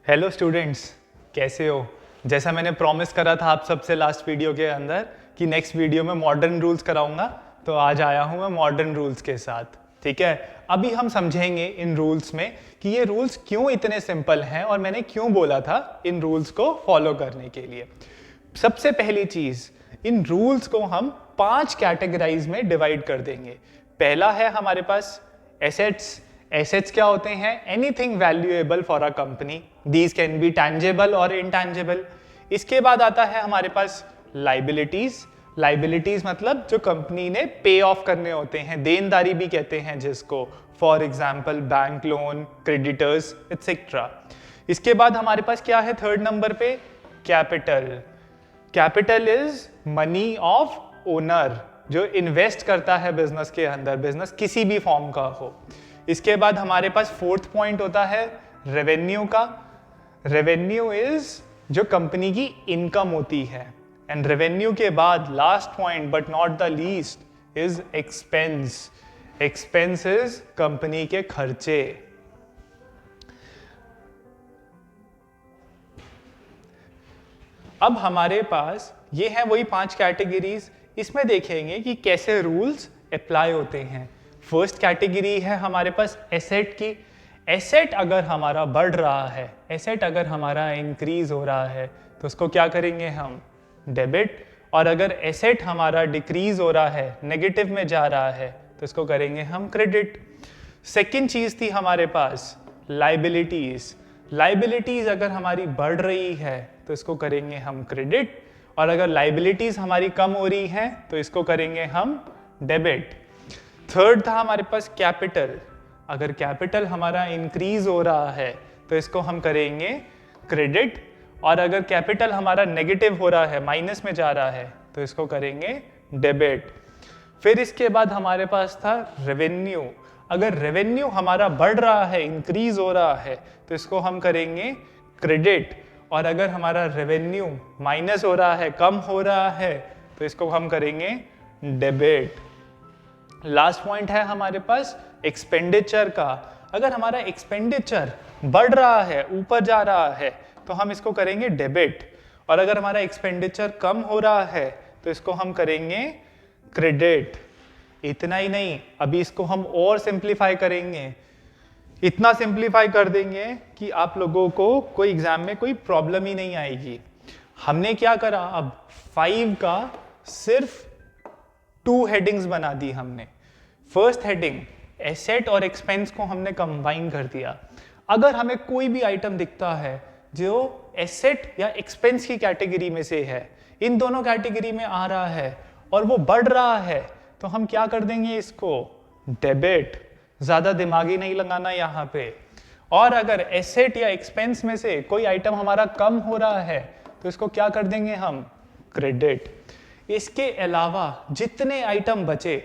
Hello students, कैसे हो। जैसा मैंने प्रॉमिस करा था आप सबसे लास्ट वीडियो के अंदर कि नेक्स्ट वीडियो में मॉडर्न रूल्स कराऊंगा, तो आज आया हूं मैं मॉडर्न रूल्स के साथ। ठीक है, अभी हम समझेंगे इन रूल्स में कि ये रूल्स क्यों इतने सिंपल हैं और मैंने क्यों बोला था इन रूल्स को फॉलो करने के लिए। सबसे पहली चीज, इन रूल्स को हम 5 कैटेगराइज में डिवाइड कर देंगे। पहला है हमारे पास एसेट्स। एसेट्स क्या होते हैं? Anything valuable for a company, these can be tangible और इनटैंजेबल। इसके बाद आता है हमारे पास लाइबिलिटीज। लाइबिलिटीज मतलब जो कंपनी ने पे ऑफ करने होते हैं, देनदारी भी कहते हैं जिसको, for example bank loan, creditors etcetera. इसके बाद हमारे पास क्या है थर्ड नंबर पे? Capital. Capital is money of owner, जो इन्वेस्ट करता है बिजनेस के अंदर, बिजनेस किसी भी फॉर्म का हो। इसके बाद हमारे पास फोर्थ पॉइंट होता है रेवेन्यू का। रेवेन्यू इज जो कंपनी की इनकम होती है। एंड रेवेन्यू के बाद last point but not the least is expense. Expense is company के खर्चे। अब हमारे पास ये है वही 5 कैटेगरीज। इसमें देखेंगे कि कैसे रूल्स अप्लाई होते हैं। फर्स्ट कैटेगरी है हमारे पास एसेट की। एसेट अगर हमारा बढ़ रहा है, एसेट अगर हमारा इंक्रीज हो रहा है, तो उसको क्या करेंगे हम? डेबिट। और अगर एसेट हमारा डिक्रीज हो रहा है, नेगेटिव में जा रहा है, तो इसको करेंगे हम क्रेडिट। सेकेंड चीज थी हमारे पास लाइबिलिटीज। लाइबिलिटीज अगर हमारी बढ़ रही है तो इसको करेंगे हम क्रेडिट, और अगर लाइबिलिटीज हमारी कम हो रही हैं तो इसको करेंगे हम डेबिट। थर्ड था हमारे पास कैपिटल। अगर कैपिटल हमारा इंक्रीज हो रहा है तो इसको हम करेंगे क्रेडिट, और अगर कैपिटल हमारा नेगेटिव हो रहा है, माइनस में जा रहा है, तो इसको करेंगे डेबिट। फिर इसके बाद हमारे पास था रेवेन्यू। अगर रेवेन्यू हमारा बढ़ रहा है, इंक्रीज हो रहा है, तो इसको हम करेंगे क्रेडिट, और अगर हमारा रेवेन्यू माइनस हो रहा है, कम हो रहा है, तो इसको हम करेंगे डेबिट। लास्ट पॉइंट है हमारे पास एक्सपेंडिचर का। अगर हमारा एक्सपेंडिचर बढ़ रहा है, ऊपर जा रहा है, तो हम इसको करेंगे डेबिट, और अगर हमारा एक्सपेंडिचर कम हो रहा है तो इसको हम करेंगे क्रेडिट। इतना ही नहीं, अभी इसको हम और सिंप्लीफाई करेंगे। इतना सिंप्लीफाई कर देंगे कि आप लोगों को कोई एग्जाम में कोई प्रॉब्लम ही नहीं आएगी। हमने क्या करा, अब 5 का सिर्फ 2 हेडिंग्स बना दी हमने। फर्स्ट हेडिंग एसेट और एक्सपेंस को हमने कंबाइन कर दिया। अगर हमें कोई भी आइटम दिखता है जो एसेट या एक्सपेंस की कैटेगरी में से है, इन दोनों कैटेगरी में आ रहा है और वो बढ़ रहा है, तो हम क्या कर देंगे? इसको डेबिट। ज्यादा दिमागी नहीं लगाना यहाँ पे। और अगर एसेट या एक्सपेंस में से कोई आइटम हमारा कम हो रहा है, तो इसको क्या कर देंगे हम? क्रेडिट। इसके अलावा जितने आइटम बचे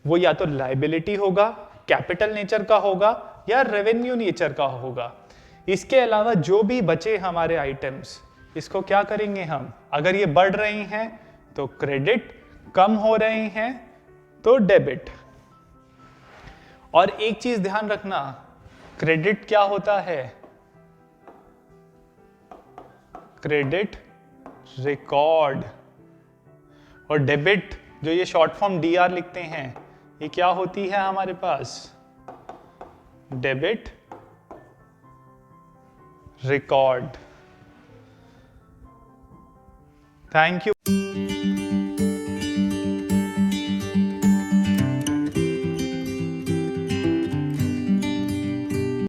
वो या तो लाइबिलिटी होगा, कैपिटल नेचर का होगा, या रेवेन्यू नेचर का होगा। इसके अलावा जो भी बचे हमारे आइटम्स, इसको क्या करेंगे हम? अगर ये बढ़ रहे हैं तो क्रेडिट, कम हो रहे हैं तो डेबिट। और एक चीज ध्यान रखना, क्रेडिट क्या होता है? क्रेडिट रिकॉर्ड, और डेबिट जो ये शॉर्ट फॉर्म DR लिखते हैं, ये क्या होती है हमारे पास? Debit record. Thank you.